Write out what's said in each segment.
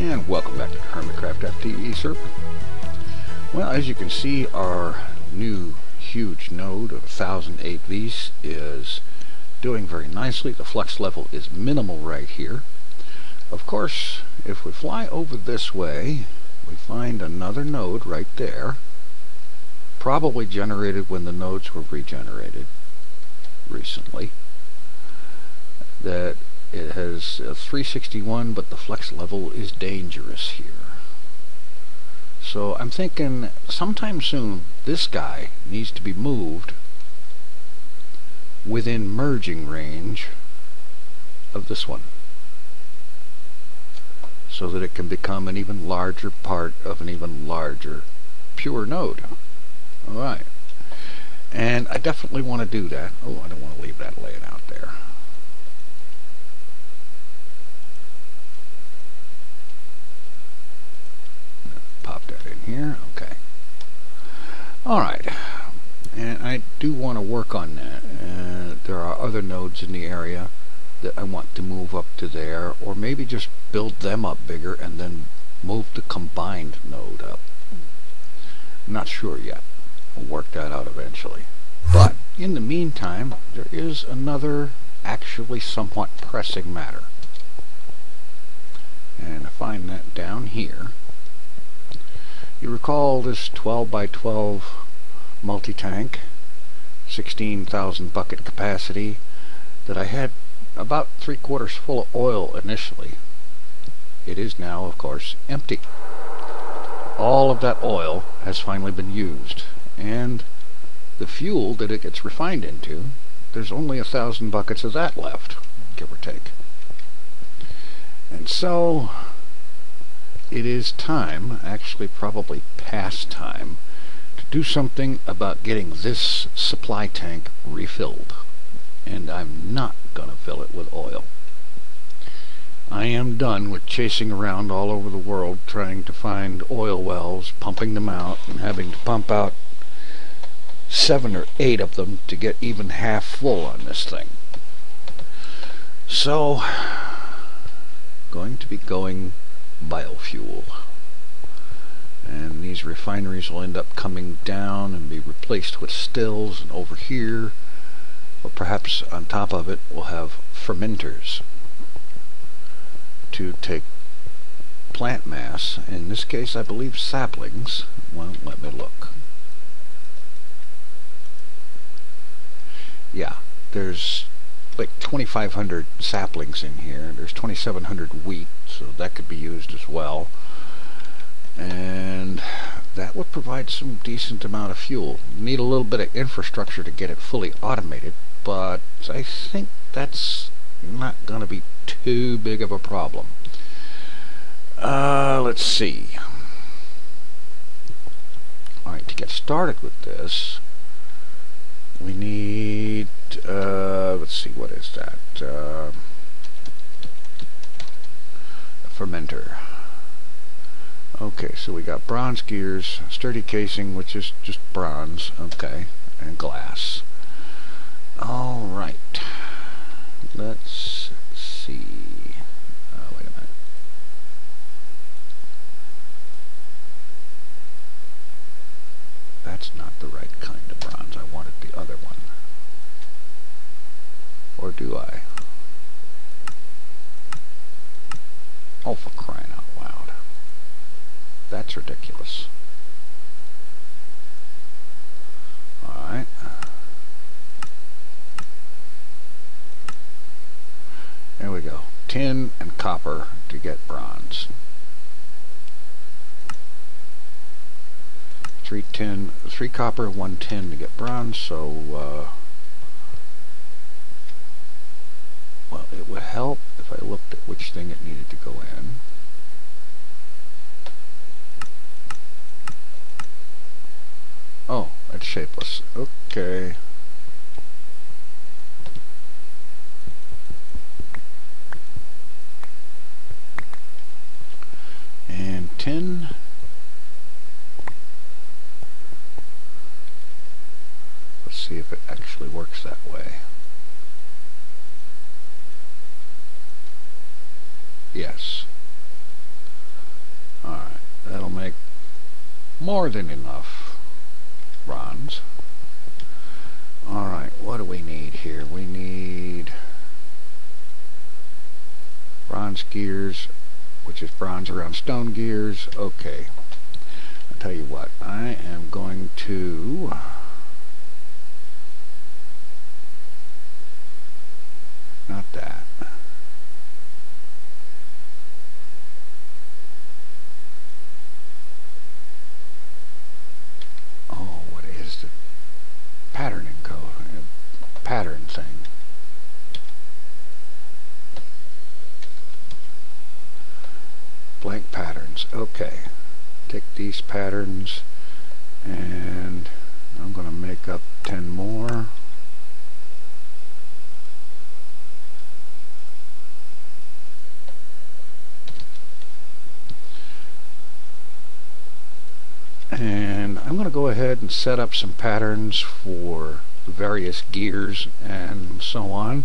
And welcome back to the Hermitcraft FTB server. Well, as you can see, our new huge node of 1000 AVs is doing very nicely. The flux level is minimal right here. Of course, if we fly over this way, we find another node right there, probably generated when the nodes were regenerated recently, that it has a 361, but the flex level is dangerous here. So I'm thinking sometime soon this guy needs to be moved within merging range of this one, so that it can become an even larger part of an even larger pure node. Alright, and I definitely want to do that. Oh, I don't want to leave that laying out there. Pop that in here. Okay. Alright, and I do want to work on that. There are other nodes in the area that I want to move up to there, or maybe just build them up bigger and then move the combined node up. I'm not sure yet. We'll work that out eventually. But in the meantime, there is another actually somewhat pressing matter. And I find that down here. You recall this 12 by 12 multi-tank, 16,000 bucket capacity, that I had about 3/4 full of oil initially. It is now, of course, empty. All of that oil has finally been used, and the fuel that it gets refined into, there's only 1,000 buckets of that left, give or take. And so it is time, actually probably past time, to do something about getting this supply tank refilled. And I'm not going to fill it with oil. I am done with chasing around all over the world trying to find oil wells, pumping them out, and having to pump out 7 or 8 of them to get even half full on this thing. So, going to be going biofuel. And these refineries will end up coming down and be replaced with stills, and over here, or perhaps on top of it, we'll have fermenters to take plant mass, in this case I believe saplings. Well, let me look. Yeah, there's like 2,500 saplings in here. There's 2,700 wheat, so that could be used as well. And that would provide some decent amount of fuel. Need a little bit of infrastructure to get it fully automated, but I think that's not going to be too big of a problem. Let's see. Alright, to get started with this, we need, let's see, what is that? A fermenter. Okay, so we got bronze gears, sturdy casing, which is just bronze, okay, and glass. Alright, let's see. Wait a minute. That's not the right kind of bronze. I wanted the other one. Or do I? Oh, for crying out loud. That's ridiculous. Alright. There we go. Tin and copper to get bronze. 3 tin, 3 copper, 1 tin to get bronze, so well, it would help if I looked at which thing it needed to go in. Oh, that's shapeless. Okay. And tin. Let's see if it actually works that way. Yes. more than enough bronze. Alright, what do we need here? We need bronze gears, which is bronze around stone gears. Okay, I'll tell you what, I am going to not that. Oh, what is the patterning code? Pattern thing. Blank patterns. Okay. Take these patterns and I'm going to make up 10 more. And I'm going to go ahead and set up some patterns for various gears and so on,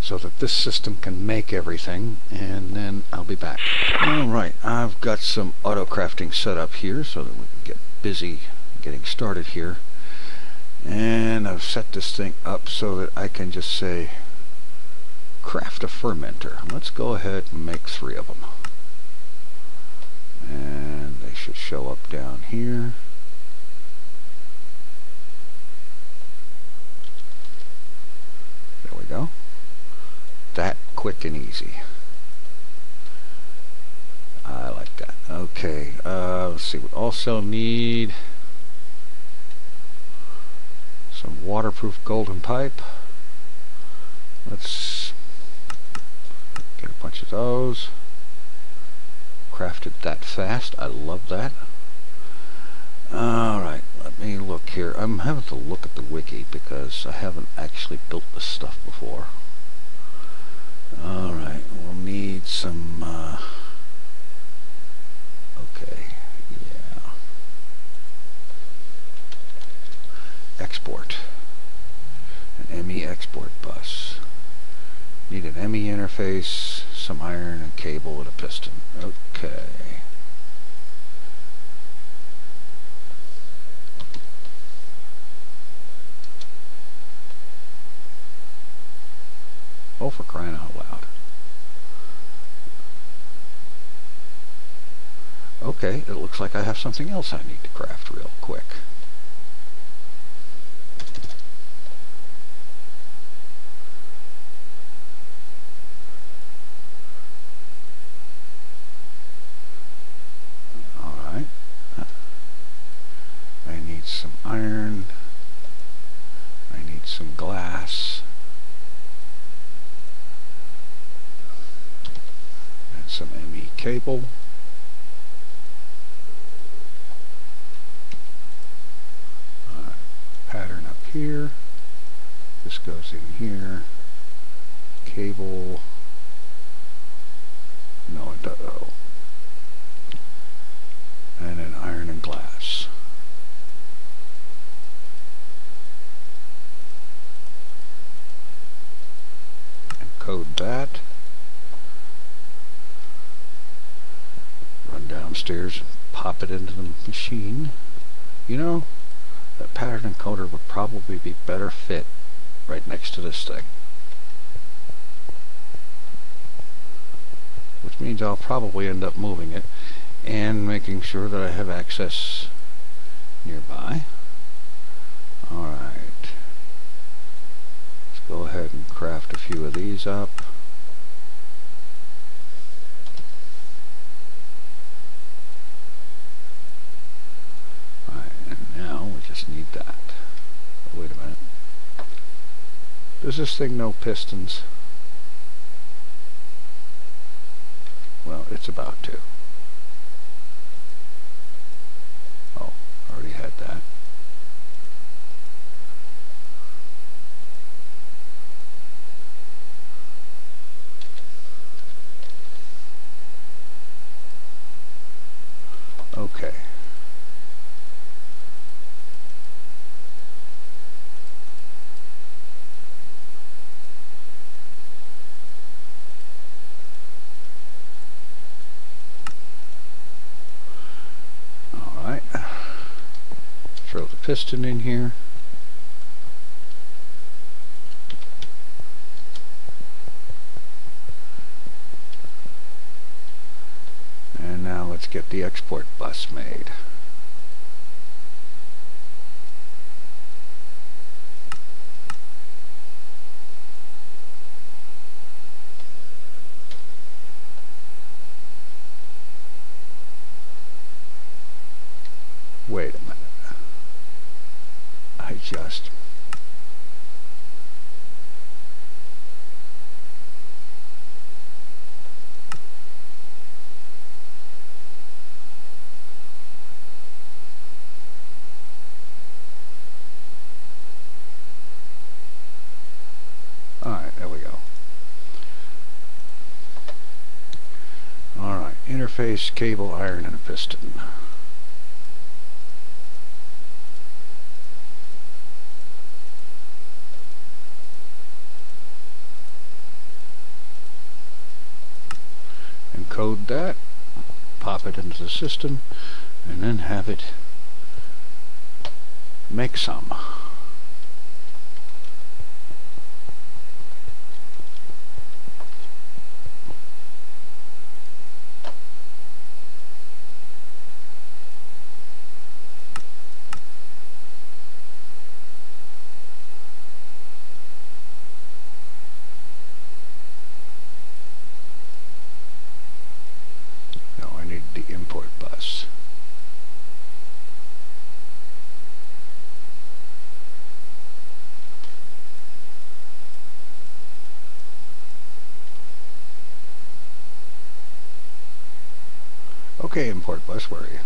so that this system can make everything, and then I'll be back. Alright, I've got some auto crafting set up here so that we can get busy getting started here. And I've set this thing up so that I can just say craft a fermenter. Let's go ahead and make 3 of them. And they should show up down here. There we go. That quick and easy. I like that. Okay, let's see. We also need some waterproof golden pipe. Let's get a bunch of those. Crafted that fast. I love that. Alright, let me look here. I'm having to look at the wiki because I haven't actually built this stuff before. Alright, we'll need some okay, yeah. Export. An ME export bus. Need an ME interface, some iron, and cable, and a piston. Okay. Oh, for crying out loud. Okay, it looks like I have something else I need to craft real quick. Alright. I need some iron. I need some glass. And some ME cable. Pattern up here. This goes in here. Cable. No, it does. Oh. And then iron and glass. Encode that. Run downstairs and pop it into the machine. You know, that pattern encoder would probably be better fit right next to this thing. Which means I'll probably end up moving it and making sure that I have access nearby. Alright. Let's go ahead and craft a few of these up. Need that. Oh, wait a minute. Does this thing know pistons? Well, it's about to. Oh, already had that. Okay. piston in here. And now let's get the export bus made. Wait a minute. Alright, there we go. Alright, interface, cable, iron, and a piston. Encode that, pop it into the system, and then have it make some. The import bus. Okay, import bus, where are you?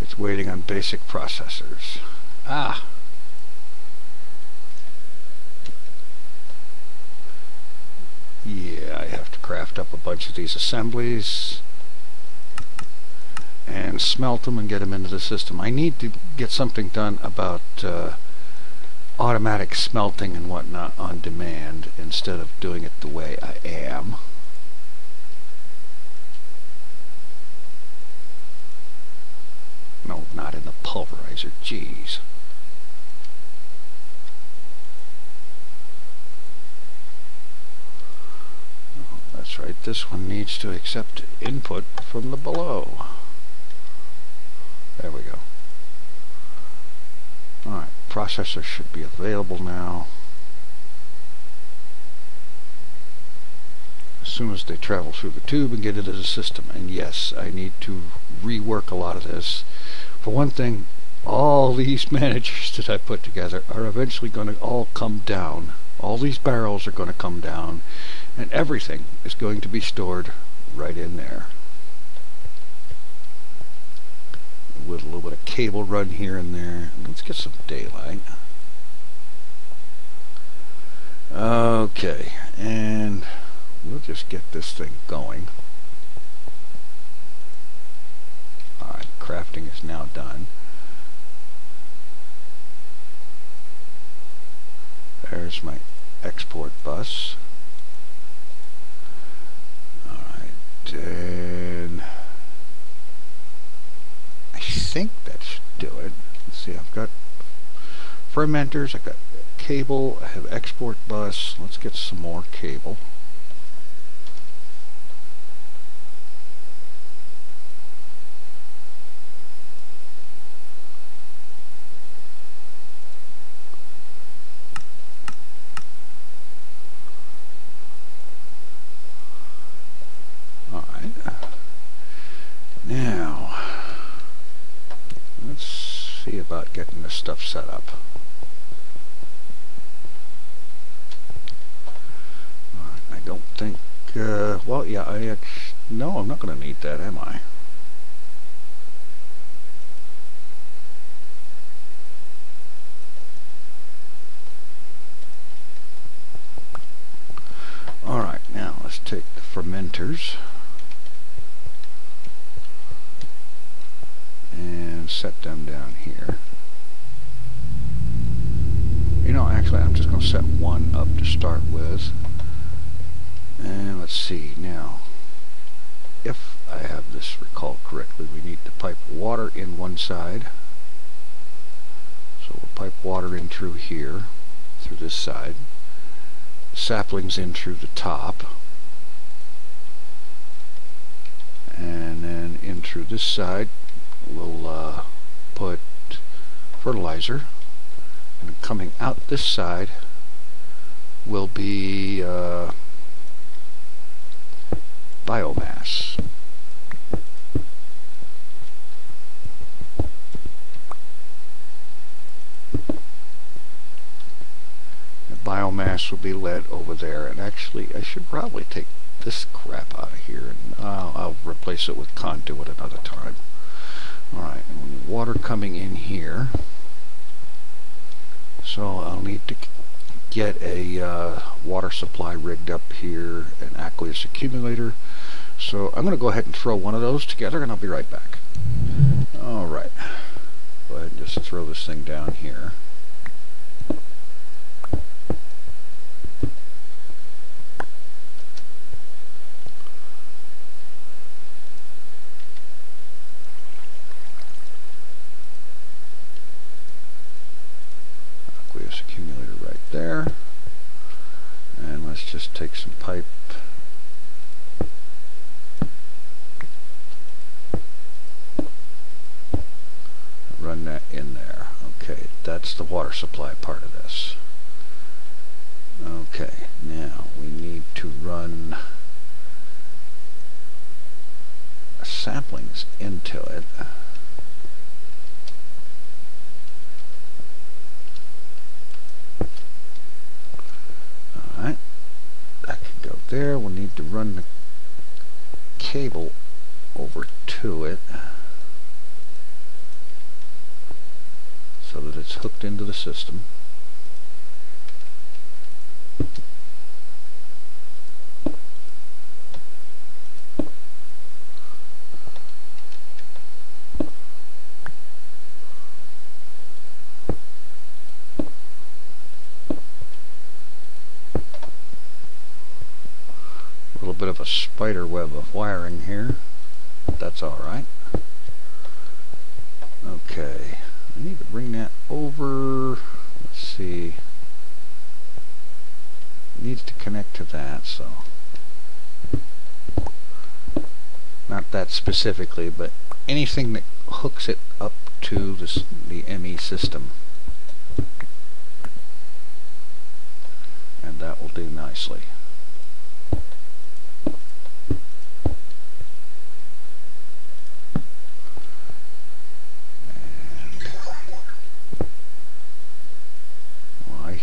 It's waiting on basic processors. Ah! Yeah, I have to craft up a bunch of these assemblies and smelt them and get them into the system. I need to get something done about automatic smelting and whatnot on demand instead of doing it the way I am. No, not in the pulverizer, jeez. That's right, this one needs to accept input from the below. There we go. Alright, processor should be available now. As soon as they travel through the tube and get into the system. And yes, I need to rework a lot of this. For one thing, all these managers that I put together are eventually going to all come down. All these barrels are going to come down. And everything is going to be stored right in there. With a little bit of cable run here and there. Let's get some daylight. Okay, and we'll just get this thing going. Alright, crafting is now done. There's my export bus. And I think that should do it. Let's see, I've got fermenters, I've got cable, I have export bus. Let's get some more cable. Now, let's see about getting this stuff set up. I don't think, well, yeah, no, I'm not going to need that, am I? Alright, now let's take the fermenters and set them down here. You know, actually I'm just going to set one up to start with. And let's see now. If I have this recalled correctly, we need to pipe water in one side. So we'll pipe water in through here, through this side. Saplings in through the top. And then in through this side, we'll put fertilizer. And coming out this side will be biomass. And biomass will be led over there, and actually I should probably take this crap out of here, and I'll replace it with conduit another time. Alright, water coming in here, so I'll need to get a water supply rigged up here, an aqueous accumulator. So I'm going to go ahead and throw one of those together, and I'll be right back. Alright, go ahead and just throw this thing down here. Aqueous accumulator right there. And let's just take some pipe. Run that in there. Okay, that's the water supply part of this. Okay, now we need to run saplings into it. Alright, that can go there. We'll need to run the cable over to it, so that it's hooked into the system. A little bit of a spider web of wiring here, but that's alright. Okay. I need to bring that over. Let's see. It needs to connect to that, so not that specifically, but anything that hooks it up to the ME system, and that will do nicely.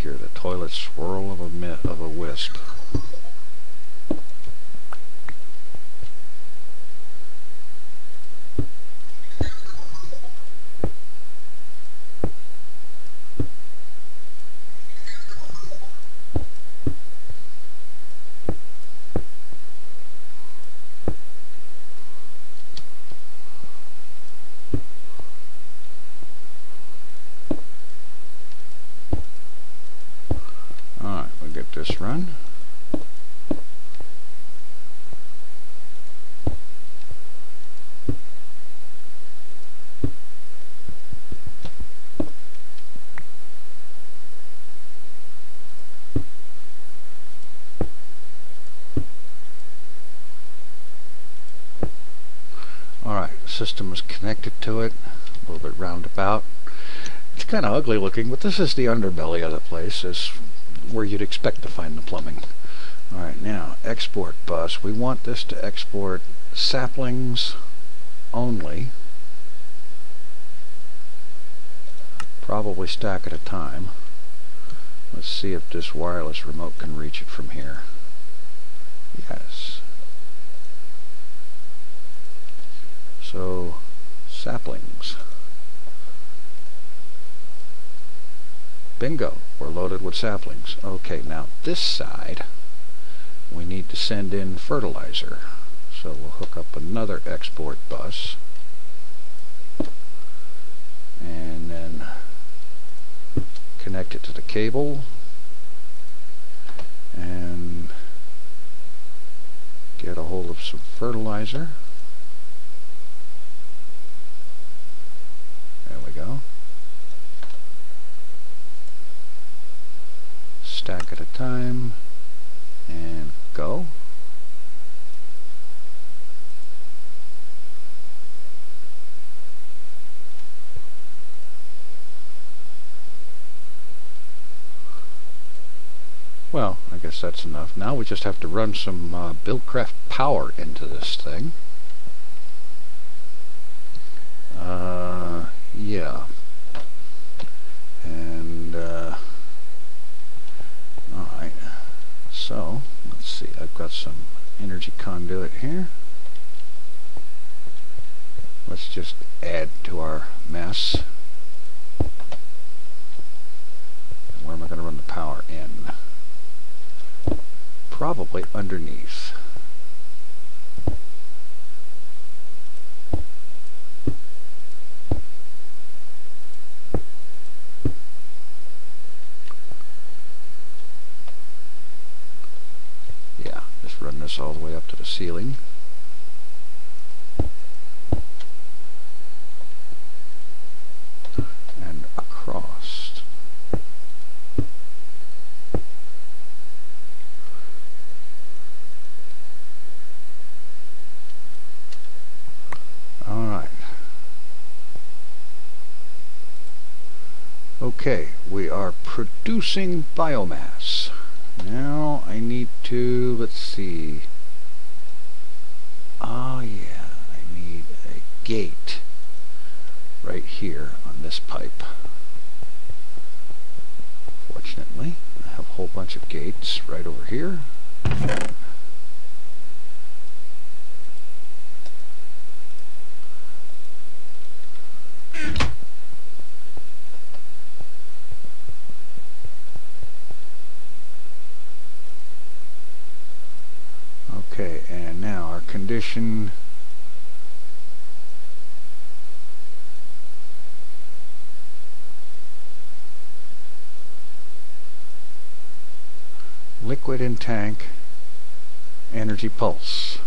Hear the toilet swirl of a wisp. Get this run. Alright, system is connected to it, a little bit roundabout. It's kind of ugly looking, but this is the underbelly of the place. It's where you'd expect to find the plumbing. Alright, now export bus. We want this to export saplings only, probably stack at a time. Let's see if this wireless remote can reach it from here. Yes. So saplings. Bingo, we're loaded with saplings. Okay, now this side we need to send in fertilizer. So we'll hook up another export bus and then connect it to the cable, and fertilizer. There we go. Stack at a time, and go. Well, I guess that's enough. Now we just have to run some BuildCraft power into this thing. Yeah. And, alright. So, let's see. I've got some energy conduit here. Let's just add to our mess. And where am I going to run the power in? Probably underneath. Yeah, just run this all the way up to the ceiling. And across. Alright. Okay, we are producing biomass. Now I need to, let's see. Oh yeah, I need a gate right here on this pipe. Fortunately, I have a whole bunch of gates right over here. Okay, and now our condition liquid in tank, energy pulse.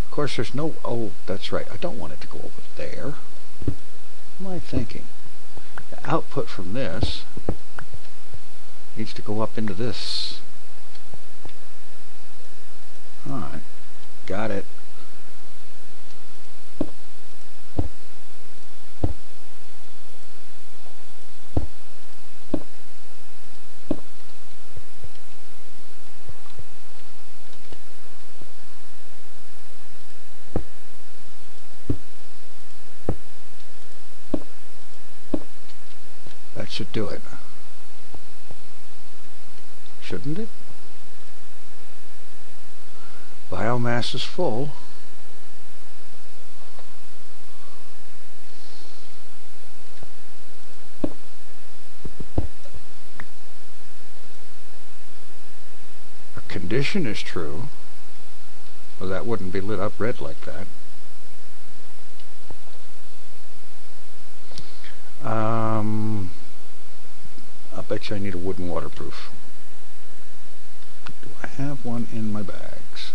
Of course there's no, oh that's right, I don't want it to go over there. What am I thinking? The output from this needs to go up into this. Alright, got it. That should do it. Shouldn't it? Biomass is full. Our condition is true. Well, that wouldn't be lit up red like that. I bet you I need a wooden waterproof. Do I have one in my bags?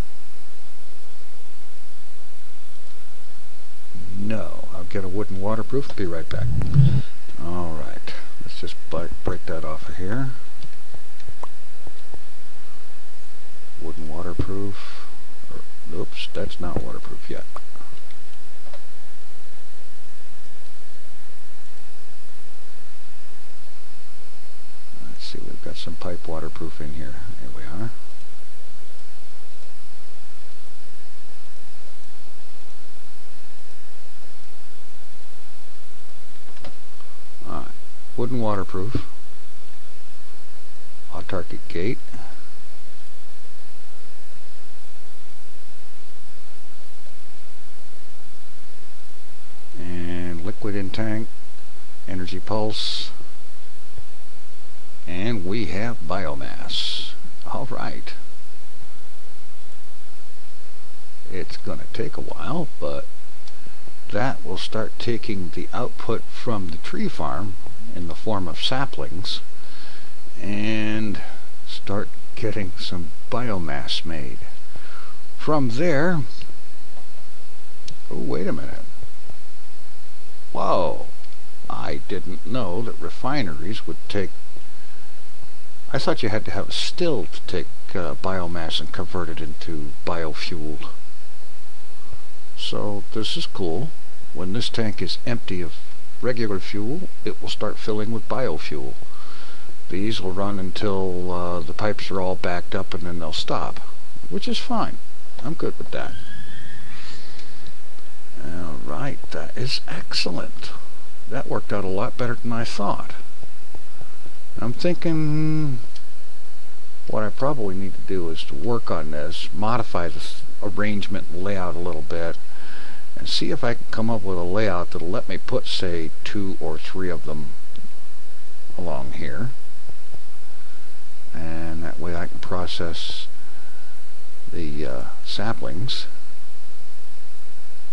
No. I'll get a wooden waterproof. Be right back. Alright. Let's just break that off of here. Wooden waterproof. Oops, that's not waterproof yet. Let's see, we've got some pipe waterproof in here. Here we are. Alright, wooden waterproof. Autarkic gate. And liquid in tank, energy pulse, and we have biomass. Alright. It's going to take a while, but that will start taking the output from the tree farm in the form of saplings and start getting some biomass made from there, oh, wait a minute. Whoa, I didn't know that refineries would take, I thought you had to have a still to take biomass and convert it into biofuel. So this is cool. When this tank is empty of regular fuel, it will start filling with biofuel. These will run until the pipes are all backed up, and then they'll stop, which is fine. I'm good with that. Alright, that is excellent. That worked out a lot better than I thought. I'm thinking what I probably need to do is to work on this, modify this arrangement and layout a little bit, and see if I can come up with a layout that'll let me put, say, 2 or 3 of them along here. And that way I can process the saplings.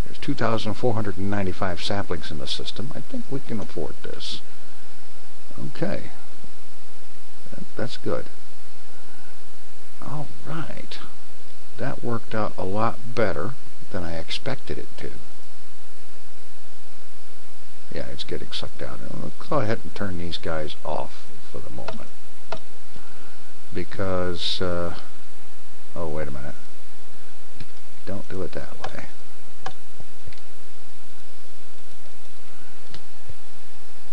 There's 2,495 saplings in the system. I think we can afford this. Okay. That's good. Alright. That worked out a lot better than I expected it to. Yeah, it's getting sucked out. I'll go ahead and turn these guys off for the moment. Because, oh, wait a minute. Don't do it that way.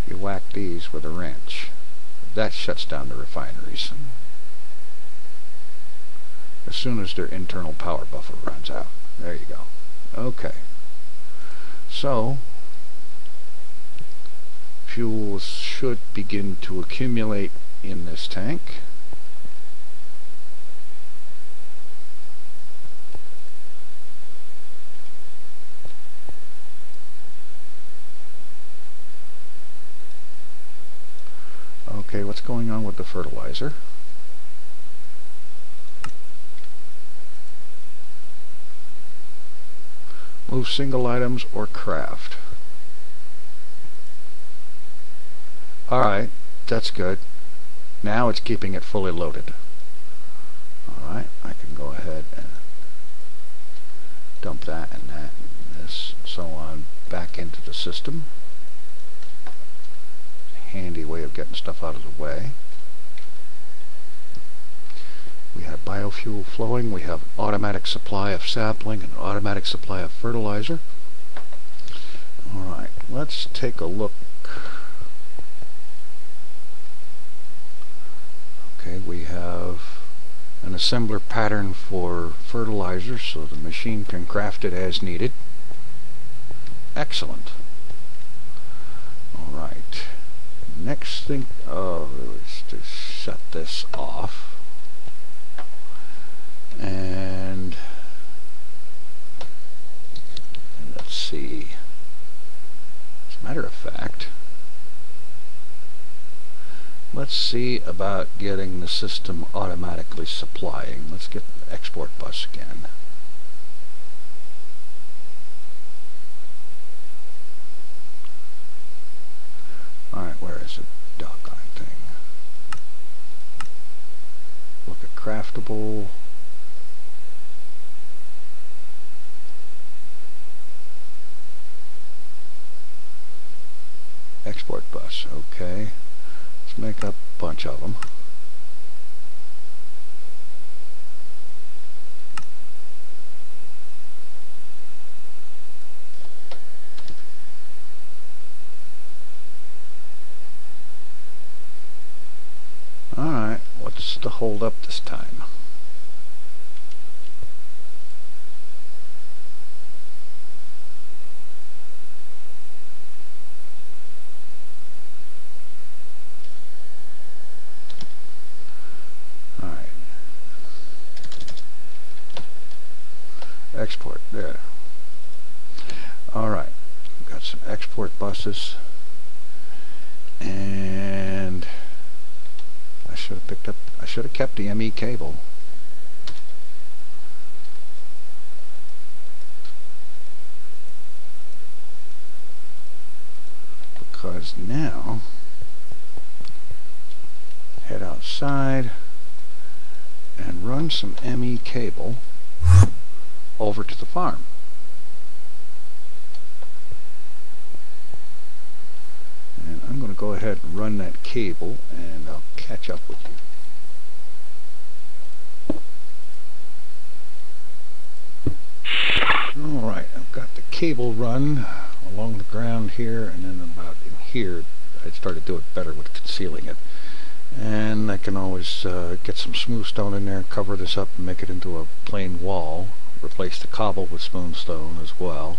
You whack these with a wrench. That shuts down the refineries as soon as their internal power buffer runs out. There you go. Okay. So, fuel should begin to accumulate in this tank. Okay, what's going on with the fertilizer? Move single items or craft. Alright, that's good. Now it's keeping it fully loaded. Alright, I can go ahead and dump that and that and this and so on back into the system. Handy way of getting stuff out of the way. We have biofuel flowing, we have automatic supply of sapling and automatic supply of fertilizer. Alright, let's take a look. Okay, we have an assembler pattern for fertilizer so the machine can craft it as needed. Excellent. Alright. Next thing, is to shut this off. And let's see. As a matter of fact, let's see about getting the system automatically supplying. Let's get the export bus again. Alright, where is it? Doggone thing. Look at craftable. Export bus, okay. Let's make up a bunch of them. Alright, what's the hold up this time? Alright. Export, there. Alright, we've got some export buses. And I should have kept the ME cable. Because now, head outside and run some ME cable over to the farm. And I'm going to go ahead and run that cable, and I'll catch up with you. Alright, I've got the cable run along the ground here, and then about in here I started to do it better with concealing it. And I can always get some smooth stone in there, cover this up and make it into a plain wall. Replace the cobble with smooth stone as well.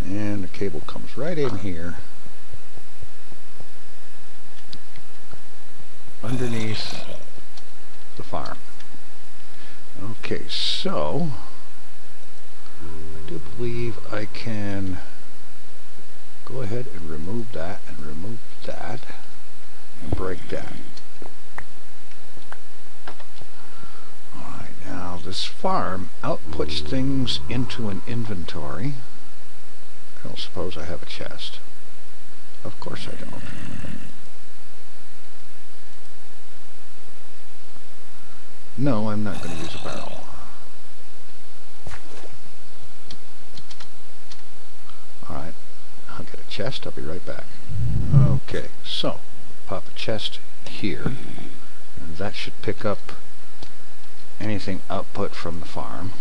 And the cable comes right in here underneath the farm. Okay, so I do believe I can go ahead and remove that and remove that and break that. Alright, now this farm outputs things into an inventory. I don't suppose I have a chest. Of course I don't. No, I'm not going to use a barrel. Alright, I'll get a chest. I'll be right back. Okay, so pop a chest here, and that should pick up anything output from the farm,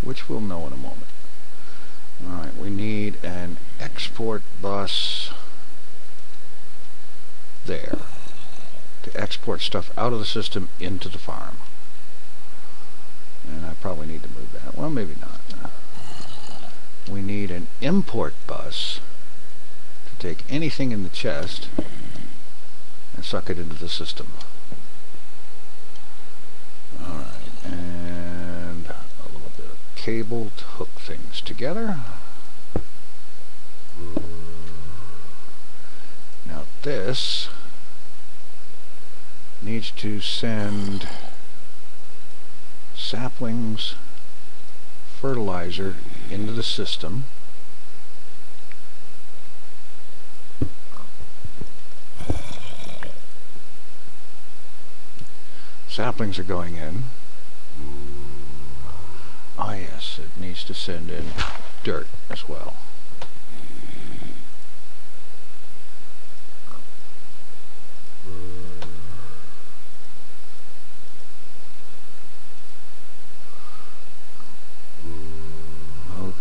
which we'll know in a moment. Alright, we need an export bus there to export stuff out of the system into the farm. And I probably need to move that. Well, maybe not. We need an import bus to take anything in the chest and suck it into the system. Alright, and a little bit of cable to hook things together. Now this needs to send saplings, fertilizer into the system. Saplings are going in. Ah yes, it needs to send in dirt as well.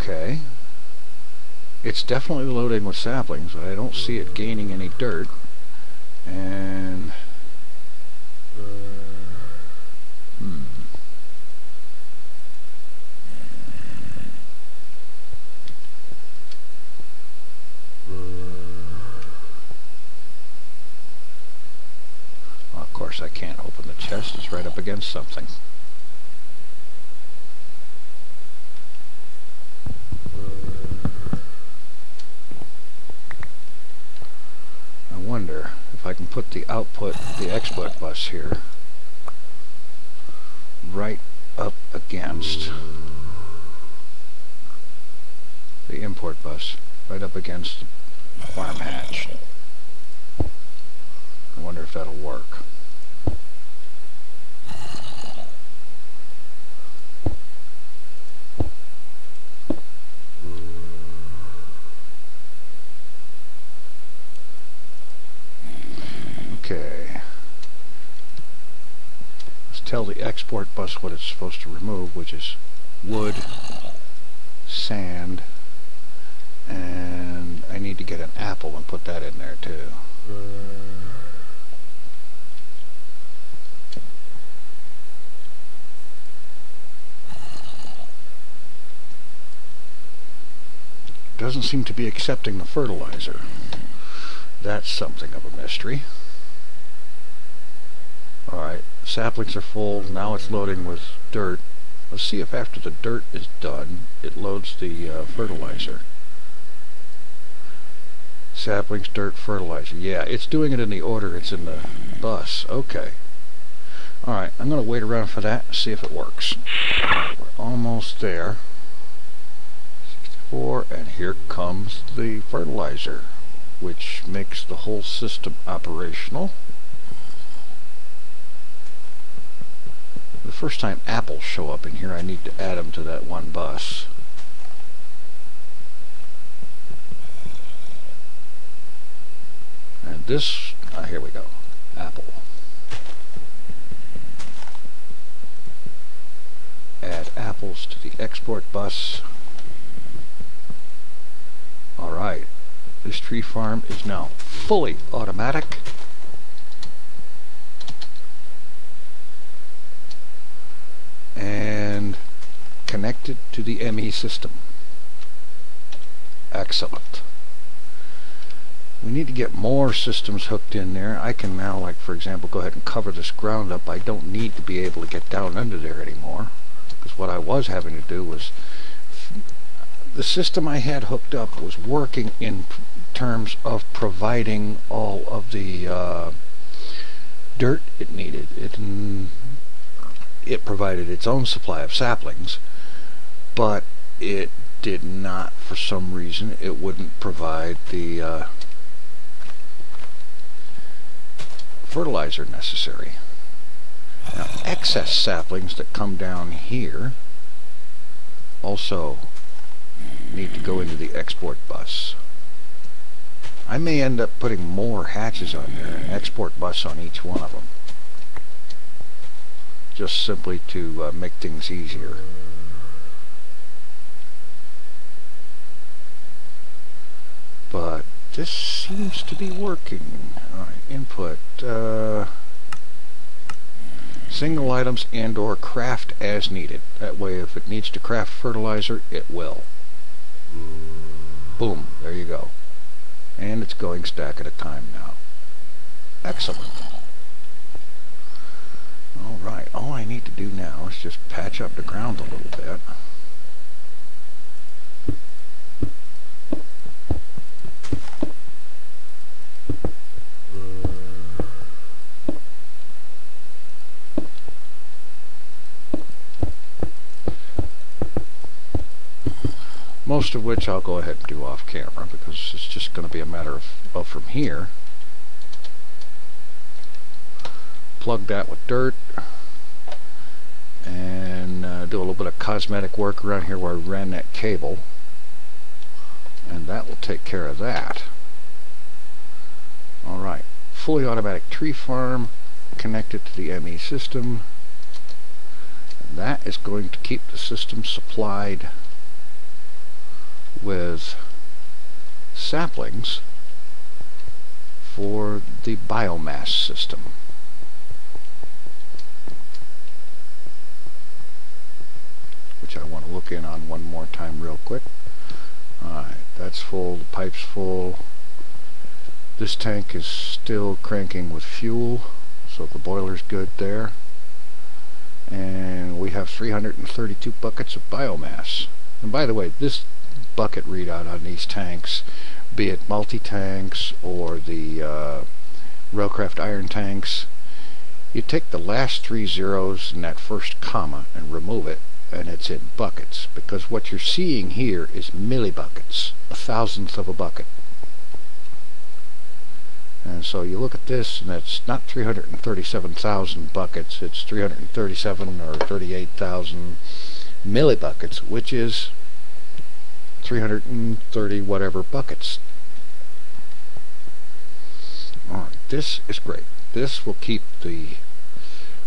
Okay. It's definitely loading with saplings, but I don't see it gaining any dirt. And well, of course I can't open the chest. It's right up against something. I wonder if I can put the output, the export bus here, right up against the import bus, right up against the farm hatch. I wonder if that'll work. Okay. Let's tell the export bus what it's supposed to remove, which is wood, sand, and I need to get an apple and put that in there too. Doesn't seem to be accepting the fertilizer. That's something of a mystery. Alright, saplings are full. Now it's loading with dirt. Let's see if after the dirt is done, it loads the fertilizer. Saplings, dirt, fertilizer. Yeah, it's doing it in the order it's in the bus. Okay. Alright, I'm going to wait around for that and see if it works. We're almost there. 64, and here comes the fertilizer, which makes the whole system operational. the first time apples show up in here, I need to add them to that one bus. And this, here we go, apple. Add apples to the export bus. Alright, this tree farm is now fully automatic. And connected to the ME system. Excellent. We need to get more systems hooked in there. I can now, like for example, go ahead and cover this ground up. I don't need to be able to get down under there anymore, because what I was having to do was, the system I had hooked up was working in terms of providing all of the dirt it needed. It provided its own supply of saplings, but it did not, for some reason, it wouldn't provide the fertilizer necessary. Now, excess saplings that come down here also need to go into the export bus. I may end up putting more hatches on there, an export bus on each one of them, just simply to make things easier. But this seems to be working. Alright, input single items and or craft as needed. That way if it needs to craft fertilizer, it will. Boom, there you go. And it's going stack at a time now. Excellent. Alright, all I need to do now is just patch up the ground a little bit. Most of which I'll go ahead and do off camera, because it's just going to be a matter of, well, from here, plug that with dirt, and do a little bit of cosmetic work around here where I ran that cable, and that will take care of that. Alright, fully automatic tree farm connected to the ME system. And that is going to keep the system supplied with saplings for the biomass system. Which I want to look in on one more time real quick. Alright, that's full, the pipe's full. This tank is still cranking with fuel, so the boiler's good there. And we have 332 buckets of biomass. And by the way, this bucket readout on these tanks, be it multi-tanks or the Railcraft iron tanks, you take the last 3 zeros in that first comma and remove it, and it's in buckets, because what you're seeing here is millibuckets, 1,000th of a bucket. And so you look at this, and it's not 337,000 buckets, it's 337 or 38,000 millibuckets, which is 330 whatever buckets. Alright, this is great. This will keep the,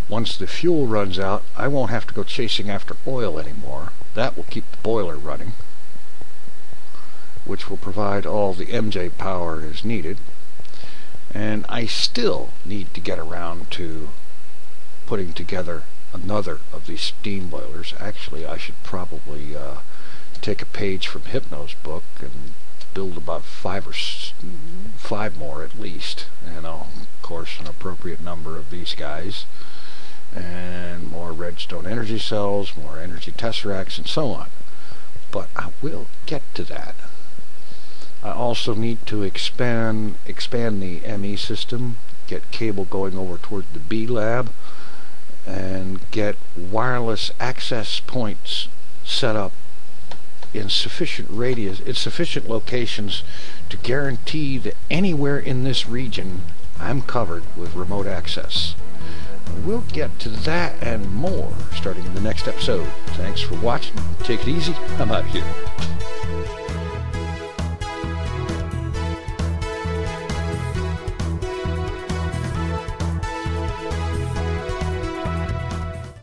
once the fuel runs out, I won't have to go chasing after oil anymore. That will keep the boiler running, which will provide all the MJ power as needed. And I still need to get around to putting together another of these steam boilers. Actually, I should probably take a page from Hypno's book and build about 5 more at least, and of course an appropriate number of these guys, and more redstone energy cells, more energy tesseracts, and so on. But I will get to that. I also need to expand the ME system, get cable going over toward the B lab, and get wireless access points set up in sufficient radius, in sufficient locations to guarantee that anywhere in this region I'm covered with remote access. We'll get to that and more starting in the next episode. Thanks for watching. Take it easy. I'm out here.